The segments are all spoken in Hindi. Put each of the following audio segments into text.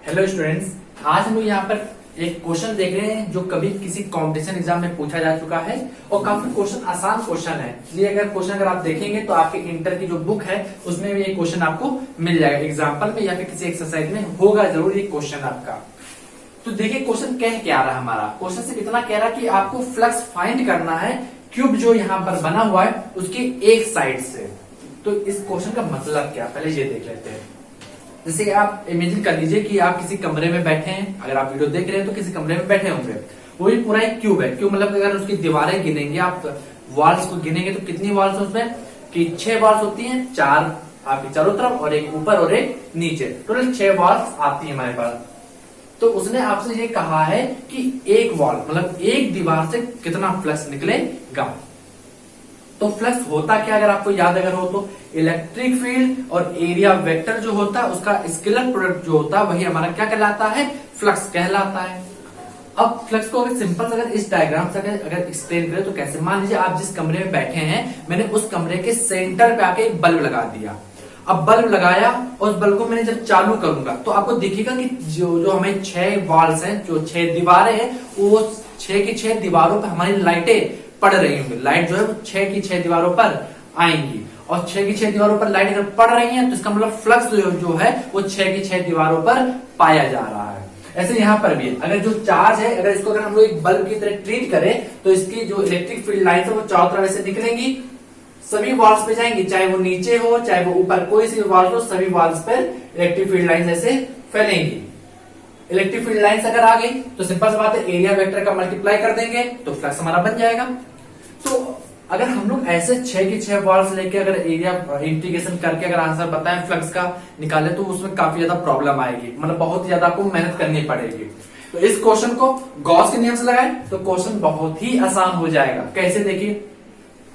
हेलो स्टूडेंट्स, आज हम लोग यहाँ पर एक क्वेश्चन देख रहे हैं जो कभी किसी कंपटीशन एग्जाम में पूछा जा चुका है और काफी क्वेश्चन आसान क्वेश्चन है। इसलिए अगर आप देखेंगे तो आपके इंटर की जो बुक है उसमें भी ये क्वेश्चन आपको मिल जाएगा, एग्जाम्पल में या फिर किसी एक्सरसाइज में होगा जरूर ये क्वेश्चन आपका। तो देखिए क्वेश्चन कह क्या रहा है हमारा। क्वेश्चन सिर्फ इतना कह रहा है कि आपको फ्लक्स फाइंड करना है क्यूब जो यहाँ पर बना हुआ है उसकी एक साइड से। तो इस क्वेश्चन का मतलब क्या, पहले ये देख लेते हैं। जैसे आप इमेजिन कर लीजिए कि आप किसी कमरे में बैठे हैं, अगर आप वीडियो देख रहे हैं तो किसी कमरे में बैठे होंगे, वो भी पूरा एक क्यूब है। क्यूब मतलब अगर उसकी दीवारें गिनेंगे, आप वॉल्स को गिनेंगे तो कितनी वॉल्स है उसमें कि 6 वॉल्स होती हैं, 4 आपकी चारों तरफ और एक ऊपर और एक नीचे, टोटल 6 वॉल्स आती है हमारे पास। तो उसने आपसे ये कहा है कि एक वॉल मतलब एक दीवार से कितना फ्लक्स निकलेगा। तो फ्लक्स होता क्या, अगर आपको याद अगर हो तो इलेक्ट्रिक फील्ड और एरिया वेक्टर जो होता है उसका स्केलर प्रोडक्ट जो होता है वही हमारा क्या कहलाता है, फ्लक्स कहलाता है। अब फ्लक्स को अगर सिंपल अगर इस डायग्राम से अगर एक्सप्लेन करें तो कैसे, मान लीजिए आप जिस कमरे में बैठे हैं मैंने उस कमरे के सेंटर पे आके एक बल्ब लगा दिया। अब बल्ब लगाया और उस बल्ब को मैंने जब चालू करूंगा तो आपको दिखेगा कि जो हमें 6 वॉल्स हैं, जो 6 दीवारें हैं, वो 6 की 6 दीवारों पर हमारी लाइटें पड़ रही होंगी। लाइट जो है वो 6 की 6 दीवारों पर आएंगी और 6 की 6 दीवारों पर लाइट अगर पड़ रही है तो इसका मतलब फ्लक्स जो है वो 6 की 6 दीवारों पर पाया जा रहा है। ऐसे यहाँ पर भी अगर जो चार्ज है, अगर इसको अगर हम लोग एक बल्ब की तरह ट्रीट करें तो इसकी जो इलेक्ट्रिक फील्ड लाइन है वो चारों तरफ से निकलेंगी, सभी वॉल्स पे जाएंगी, चाहे वो नीचे हो चाहे वो ऊपर, कोई सी वॉल हो सभी वॉल्स पर इलेक्ट्रिक फील्ड लाइन ऐसे फैलेंगी। इलेक्ट्रिक फील्ड लाइन्स अगर आ गई तो सिंपल सी बात है, एरिया वेक्टर का मल्टीप्लाई कर देंगे तो फ्लक्स हमारा बन जाएगा। तो अगर हम लोग ऐसे 6 की 6 वॉल्स लेके अगर एरिया इंटीग्रेशन करके अगर आंसर बताएं फ्लक्स का निकाले तो उसमें काफी ज्यादा प्रॉब्लम आएगी, मतलब बहुत ज्यादा आपको मेहनत करनी पड़ेगी। तो इस क्वेश्चन को गॉस के नियम से लगाएं तो क्वेश्चन बहुत ही आसान हो जाएगा। कैसे, देखिए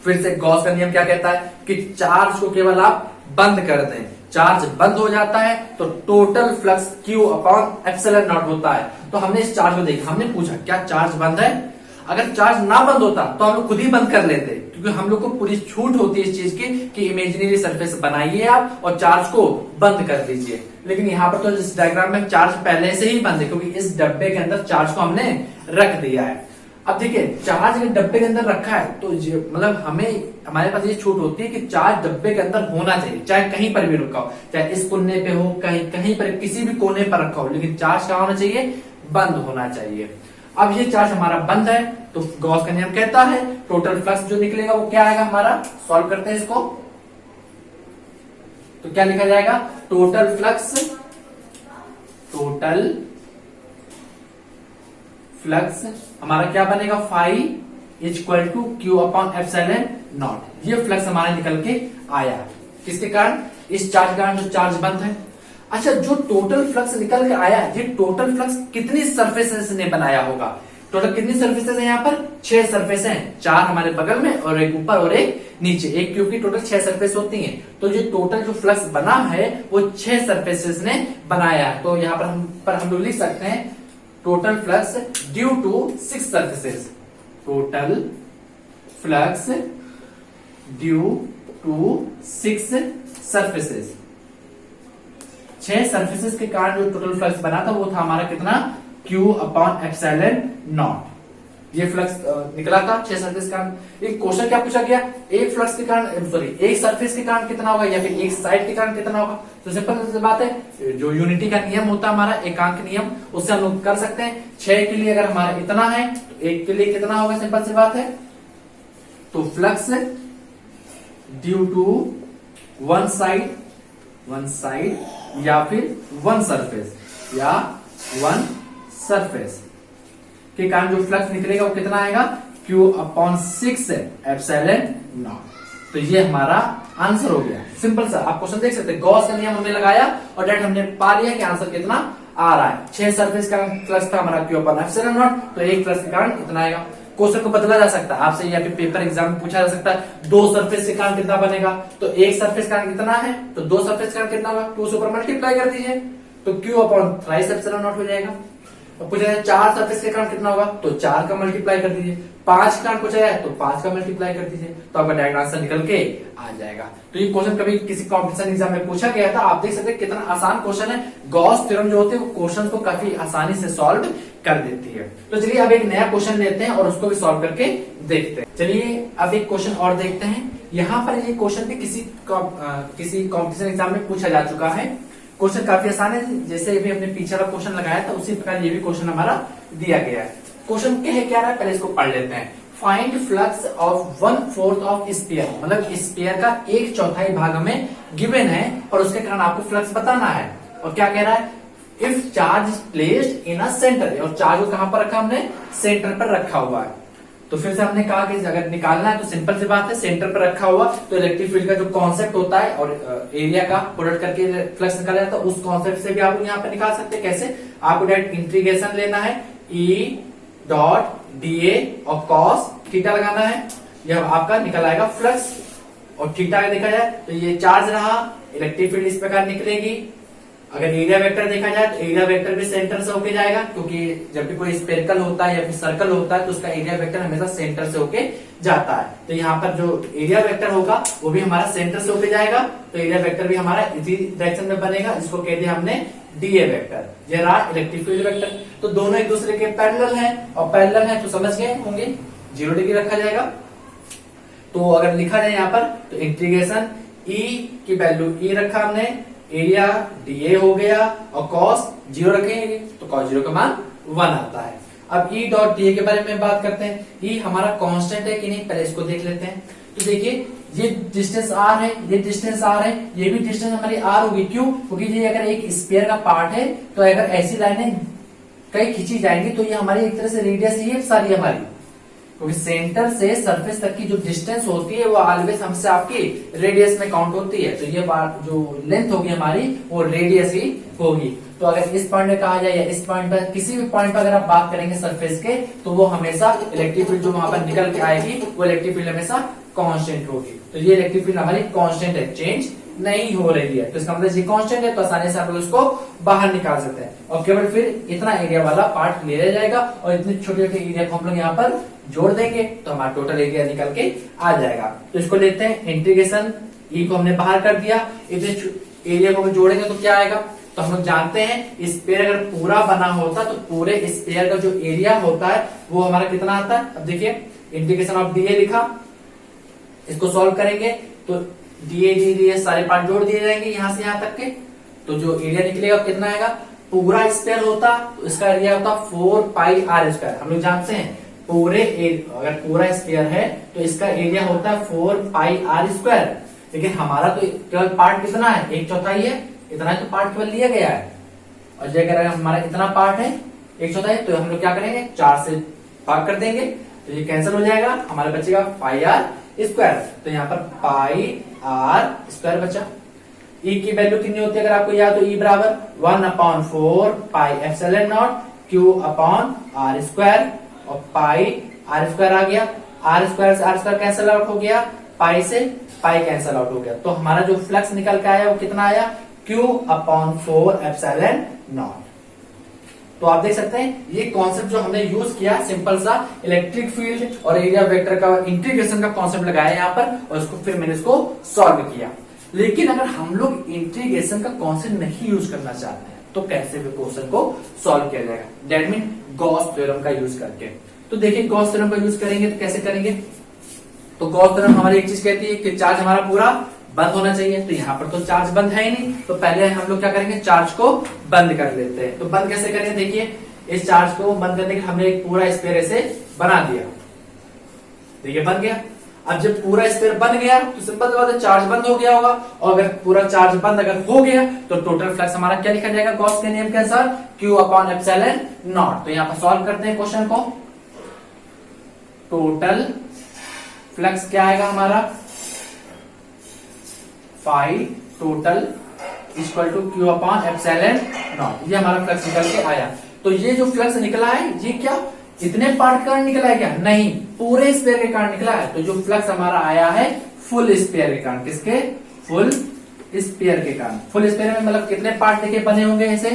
फिर से गॉस का नियम क्या कहता है कि चार्ज को केवल आप बंद कर दें, चार्ज बंद हो जाता है तो total flux Q upon epsilon not होता है। तो हमने इस चार्ज को देखा, हमने पूछा क्या चार्ज बंद है, अगर चार्ज ना बंद होता तो हम लोग खुद ही बंद कर लेते, क्योंकि हम लोग को पूरी छूट होती है इस चीज की कि इमेजिनरी सरफेस बनाइए आप और चार्ज को बंद कर दीजिए। लेकिन यहाँ पर तो इस डायग्राम में चार्ज पहले से ही बंद है क्योंकि इस डब्बे के अंदर चार्ज को हमने रख दिया है। अब देखिए चार्ज अगर डब्बे के अंदर रखा है तो मतलब हमारे पास ये छूट होती है कि चार्ज डब्बे के अंदर होना चाहिए, चाहे कहीं पर भी रखा हो, चाहे इस कोने पे हो, कहीं पर किसी भी कोने पर रखा हो, लेकिन चार्ज कहाँ होना चाहिए, बंद होना चाहिए। अब ये चार्ज हमारा बंद है तो गॉस का नियम कहता है टोटल फ्लक्स जो निकलेगा वो क्या आएगा हमारा, सॉल्व करते हैं इसको। तो क्या लिखा जाएगा, टोटल फ्लक्स हमारा क्या बनेगा, phi equal to Q upon epsilon nought. ये फ्लक्स हमारा निकल के आया, किसके कारण, इस चार्ज के कारण जो चार्ज बंद है। अच्छा, जो टोटल फ्लक्स निकल के आया, ये टोटल फ्लक्स कितनी सरफेसेस ने बनाया होगा, टोटल कितनी सरफेसेस है यहाँ पर, 6 सरफेस हैं, 4 हमारे बगल में और एक ऊपर और एक नीचे, एक क्यूब की टोटल 6 सरफेस होती हैं। तो जो टोटल जो फ्लक्स बना है वो 6 सरफेसेस ने बनाया है। तो यहाँ पर हम लोग लिख सकते हैं total flux due to 6 surfaces, total flux due to 6 surfaces, 6 surfaces के कारण जो टोटल फ्लक्स बना था वो था हमारा कितना, Q अपॉन एप्सिलॉन नॉट। ये फ्लक्स निकला था 6 सरफेस का। एक क्वेश्चन क्या पूछा गया, एक फ्लक्स के कारण एक सरफेस के कारण कितना होगा या फिर एक साइड के कारण कितना होगा। तो सिंपल सी बात है, जो यूनिटी का नियम होता है हमारा एकांक नियम, उससे हम लोग कर सकते हैं। 6 के लिए अगर हमारा इतना है तो 1 के लिए कितना होगा, सिंपल सी बात है। तो flux due to one side या फिर वन सरफेस के कारण जो फ्लक्स निकलेगा वो कितना आएगा, Q अपॉन 6 एप्सिलॉन नॉट। तो ये हमारा आंसर हो गया, सिंपल सा। आप क्वेश्चन देख सकते हैं, गॉस का नियम हमने लगाया और डायरेक्ट हमने पा लिया कि आंसर कितना आ रहा है। 6 सरफेस का फ्लक्स था हमारा Q अपॉन एप्सिलॉन नॉट, तो एक फ्लक्स के कारण कितना आएगा। क्वेश्चन को बदला जा सकता है आपसे, या फिर पेपर एग्जाम में पूछा जा सकता है 2 सरफेस के कारण कितना बनेगा, तो एक सरफेस का कितना है तो 2 सरफेस का कितना होगा, 2 से ऊपर मल्टीप्लाई कर दीजिए तो Q upon thrice epsilon not हो जाएगा। और पूछा जाए 4 सरफेस के कारण कितना होगा, तो 4 का मल्टीप्लाई कर दीजिए। 5 का पूछा जाए तो 5 का मल्टीप्लाई कर दीजिए, तो आपका डायरेक्ट आंसर निकल के आ जाएगा। तो ये क्वेश्चन कभी किसी कॉम्पिटिशन एग्जाम में पूछा गया था। आप देख सकते हैं कितना आसान क्वेश्चन है। गॉस थ्योरम जो होती है वो क्वेश्चन को काफी आसानी से सॉल्व कर देती है। तो चलिए अब एक नया क्वेश्चन लेते हैं और उसको भी सॉल्व करके देखते हैं। चलिए अब एक क्वेश्चन और देखते हैं। यहाँ पर ये क्वेश्चन भी किसी कॉम्पिटिशन एग्जाम में पूछा जा चुका है। क्वेश्चन काफी आसान है, जैसे अभी हमने पीछे वाला क्वेश्चन लगाया था उसी प्रकार ये भी क्वेश्चन हमारा दिया गया है। क्वेश्चन क्या रहा है, पहले इसको पढ़ लेते हैं। Find flux of 1/4 of sphere, मतलब स्फीयर का 1/4 भाग हमें गिवन है और उसके कारण आपको फ्लक्स बताना है। और क्या कह रहा है, if charge is placed in a centre, और चार्ज को कहां पर रखा हमने, सेंटर पर रखा हुआ है। तो फिर से हमने कहा कि अगर निकालना है तो सिंपल सी बात है, सेंटर पर रखा हुआ तो इलेक्ट्रिक फील्ड का जो कॉन्सेप्ट होता है और एरिया का प्रोडक्ट करके फ्लक्स निकाला जाता है, उस कॉन्सेप्ट से भी आप यहाँ पे निकाल सकते हैं। कैसे, आपको डायरेक्ट इंटीग्रेशन लेना है, ई डॉट डीए और कॉस थीटा लगाना है, यह आपका निकल आएगा फ्लक्स। और थीटा का देखा जाए तो ये चार्ज रहा, इलेक्ट्रिक फील्ड इस प्रकार निकलेगी। अगर एरिया वेक्टर देखा जाए तो एरिया वेक्टर भी सेंटर से होके जाएगा, क्योंकि जब भी कोई स्पेरिकल होता है या फिर सर्कल होता है तो उसका एरिया वेक्टर हमेशा सेंटर से होके जाता है। तो यहाँ पर जो एरिया वेक्टर होगा वो भी हमारा सेंटर से होके जाएगा, तो एरिया वेक्टर भी हमारा इसी डायरेक्शन में बनेगा, जिसको कह दिया हमने डीए वेक्टर। ये रहा इलेक्ट्रिक फील्ड वेक्टर। तो दोनों एक दूसरे के पैरेलल हैं, और पैरेलल है तो समझ गए होंगे 0 डिग्री रखा जाएगा। तो अगर लिखा जाए यहाँ पर तो इंटीग्रेशन ई की वैल्यू ई रखा हमने, एरिया डीए हो गया और कॉस 0 रखेंगे तो कॉस 0 का मान 1 आता है। अब ई डॉट डीए के बारे में बात करते हैं। ई हमारा कांस्टेंट है कि नहीं, पहले इसको देख लेते हैं। तो देखिए ये डिस्टेंस आर है, ये डिस्टेंस आर है, ये भी डिस्टेंस हमारी आर होगी। क्यों, क्योंकि ये अगर एक स्फीयर का पार्ट है तो अगर ऐसी लाइनें कई खींची जाएंगी तो ये हमारी एक तरह से रेडियस ही है सारी हमारी, क्योंकि सेंटर से सरफेस तक की जो डिस्टेंस होती है वो ऑलवेज हमसे आपकी रेडियस में काउंट होती है। तो ये जो लेंथ होगी हमारी वो रेडियस ही होगी। तो अगर इस पॉइंट में कहा जाए या इस पॉइंट पर, किसी भी पॉइंट पर अगर आप बात करेंगे सरफेस के, तो वो हमेशा इलेक्ट्रिक फील्ड जो वहां पर निकल के आएगी वो इलेक्ट्रिक फील्ड हमेशा कांस्टेंट होगी। तो ये इलेक्ट्रिक फील्ड हमारी कांस्टेंट है, चेंज नहीं हो रही है। तो इसका मतलब ये कांस्टेंट है, तो आसानी से आप लोग उसको बाहर निकाल सकते हैं। और केवल फिर इतना एरिया वाला पार्ट ले जाएगा और इतने छोटे छोटे एरिया को हम लोग यहाँ पर जोड़ देंगे तो हमारा टोटल एरिया निकल के आ जाएगा। तो इसको लेते हैं इंटीग्रेशन, ई को हमने बाहर कर दिया, इतने एरिया को जोड़ेंगे तो क्या आएगा। तो हम लोग जानते हैं स्पेयर अगर पूरा बना होता तो पूरे स्पेयर का जो एरिया होता है वो हमारा कितना आता है। अब देखिए इंटीग्रेशन ऑफ डीए लिखा, इसको सॉल्व करेंगे तो डीए सारे पार्ट जोड़ दिए जाएंगे यहाँ से यहाँ तक के, तो जो एरिया निकलेगा कितना आएगा। पूरा स्पेयर होता तो इसका एरिया होता 4 पाई आर स्क्वायर। हम लोग जानते हैं अगर पूरा स्पेयर है तो इसका एरिया होता है 4 पाई आर स्क्वायर। लेकिन हमारा तो केवल पार्ट कितना है, 1/4 है, इतना ही तो पार्ट केवल लिया गया है। और जो अगर हमारा इतना पार्ट है 1/4, तो हम लोग क्या करेंगे 4 से भाग कर देंगे तो ये कैंसिल हो जाएगा, हमारे बचेगा पाई आर स्क्वायर। तो यहाँ पर पाई आर स्क्वायर बचा। ई की वैल्यू कितनी होती है अगर आपको याद हो, ई बराबर 1/4 pi epsilon nought Q upon R square, और पाई आर स्क्वायर आ गया, आर स्क्वायर से आर स्क्वायर कैंसिल आउट हो गया, पाई से पाई कैंसिल आउट हो गया। तो हमारा जो फ्लक्स निकल के आया वो कितना आया, Q/4 एप्सिलॉन नॉट। तो आप देख सकते हैं ये कॉन्सेप्ट जो हमने यूज किया, सिंपल सा इलेक्ट्रिक फील्ड और एरिया वेक्टर का इंटीग्रेशन का कॉन्सेप्ट लगाया यहाँ पर, और उसको फिर मैंने इसको सॉल्व किया। लेकिन अगर हम लोग इंटीग्रेशन का कॉन्सेप्ट नहीं यूज करना चाहते हैं तो कैसे भी क्वेश्चन को सॉल्व किया जाएगा, दैट मीन गॉस थ्योरम का यूज करके। तो देखिए गॉस थ्योरम का यूज करेंगे तो कैसे करेंगे। तो गॉस थ्योरम हमारी एक चीज कहती है कि चार्ज हमारा पूरा बंद होना चाहिए। तो यहाँ पर तो चार्ज बंद है ही नहीं, तो पहले हम लोग क्या करेंगे, चार्ज को बंद कर लेते हैं। तो बंद कैसे करेंगे, देखिए इस चार्ज को बंद करने के हमने एक पूरा स्पेयर ऐसे बना दिया, देखिए बन गया। अब जब पूरा स्पेयर बन गया तो सिंपल सी बात है चार्ज बंद हो गया होगा, और अगर पूरा चार्ज बंद अगर हो गया तो टोटल फ्लक्स हमारा क्या लिखा जाएगा गॉस के नियम के अनुसार, Q/एप्सिलॉन नॉट। तो यहाँ पर सॉल्व करते हैं क्वेश्चन को। टोटल फ्लक्स क्या आएगा हमारा, फाई टोटल इक्वल टू Q/एप्सिलॉन नॉट। ये हमारा फ्लक्स निकल के आया। तो ये जो फ्लक्स निकला है ये क्या इतने पार्ट के कारण निकला है क्या, नहीं, पूरे स्पेयर के कारण निकला है। तो जो फ्लक्स हमारा आया है फुल स्पेयर के कारण, किसके, फुल स्पेयर के कारण। फुल स्पेयर में मतलब कितने पार्ट देखिए बने होंगे ऐसे,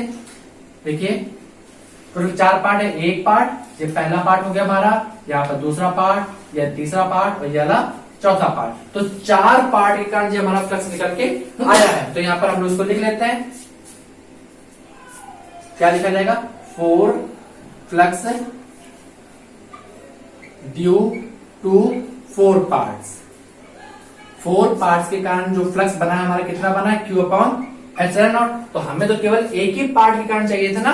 देखिए टोटल 4 पार्ट है, एक पार्ट, ये पहला पार्ट हो गया हमारा, यहाँ पर दूसरा पार्ट, यह तीसरा पार्ट और यह वाला चौथा पार्ट। तो 4 पार्ट के कारण जो हमारा फ्लक्स निकल के आया है। तो यहाँ पर हम लोग इसको लिख लेते हैं, क्या लिखा जाएगा, 4 flux due to 4 parts. 4 parts के कारण जो फ्लक्स बना है हमारा, कितना बना है, Q अपॉन एप्सिलॉन नॉट। तो हमें तो केवल एक ही पार्ट के कारण चाहिए था ना,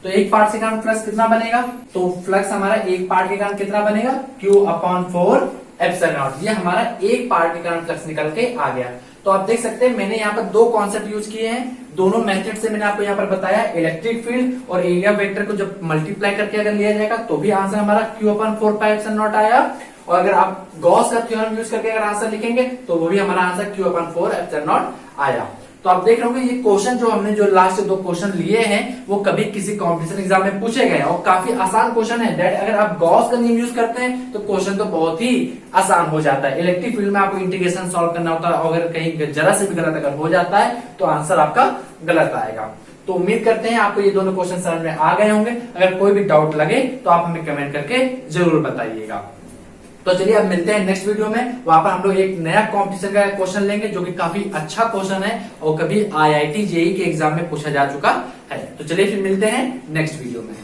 तो एक पार्ट के कारण फ्लक्स कितना बनेगा, तो फ्लक्स हमारा एक पार्ट के कारण कितना बनेगा, Q अपॉन 4 एप्सिलॉन नॉट। ये हमारा एक पार्ट के कारण फ्लक्स निकल के आ गया। तो आप देख सकते हैं मैंने यहाँ पर 2 कॉन्सेप्ट यूज किए हैं, दोनों मेथड से मैंने आपको यहाँ पर बताया। इलेक्ट्रिक फील्ड और एरिया वेक्टर को जब मल्टीप्लाई करके अगर लिया जाएगा तो भी आंसर हमारा Q upon 4 pi epsilon not आया, और अगर आप गॉस का थ्योरम यूज करके अगर आंसर लिखेंगे तो वो भी हमारा answer Q upon 4 epsilon not आया। तो आप देख रहे होंगे ये क्वेश्चन जो हमने जो लास्ट 2 क्वेश्चन लिए हैं वो कभी किसी कॉम्पिटिशन एग्जाम में पूछे गए और काफी आसान क्वेश्चन है। दैट अगर आप गॉस का नियम यूज करते हैं तो क्वेश्चन तो बहुत ही आसान हो जाता है। इलेक्ट्रिक फील्ड में आपको इंटीग्रेशन सॉल्व करना होता है, अगर कहीं जरा से भी गलत अगर हो जाता है तो आंसर आपका गलत आएगा। तो उम्मीद करते हैं आपको ये दोनों क्वेश्चन समझ में आ गए होंगे। अगर कोई भी डाउट लगे तो आप हमें कमेंट करके जरूर बताइएगा। तो चलिए अब मिलते हैं नेक्स्ट वीडियो में, वहां पर हम लोग एक नया कॉम्पिटिशन का क्वेश्चन लेंगे जो कि काफी अच्छा क्वेश्चन है और कभी IIT JEE के एग्जाम में पूछा जा चुका है। तो चलिए फिर मिलते हैं नेक्स्ट वीडियो में।